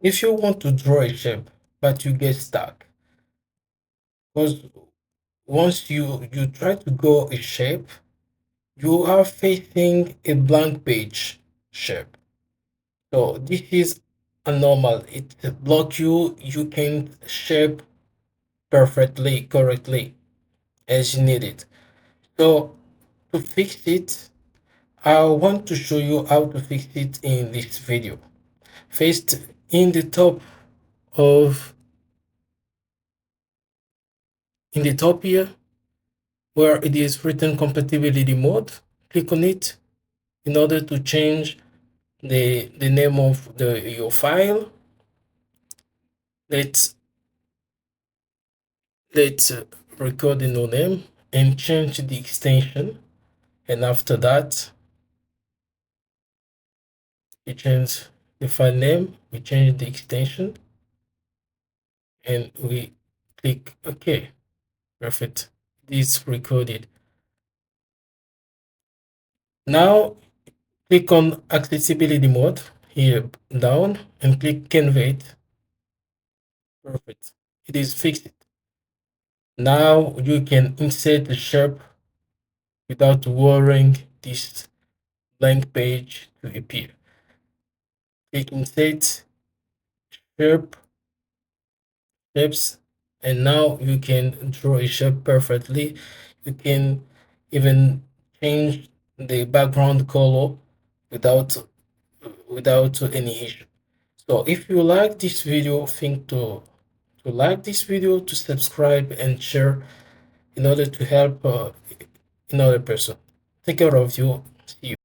If you want to draw a shape but you get stuck, because once you try to draw a shape, you are facing a blank page shape. So this is a normal. It block you. You can shape perfectly, correctly as you need it. So to fix it, I want to show you how to fix it in this video. First, in the top of in the top here, where it is written compatibility mode, click on it in order to change the name of your file. Let's record the new name and change the extension. And after that, we change the file name, we change the extension, and we click OK. Perfect. This recorded. Now click on accessibility mode here down and click convert. Perfect. It is fixed. Now you can insert the shape without worrying this blank page to appear. Click insert shape shapes, and now you can draw a shape perfectly. You can even change the background color without any issue. So if you like this video, think to like this video, to subscribe and share in order to help another person. Take care of you. See you.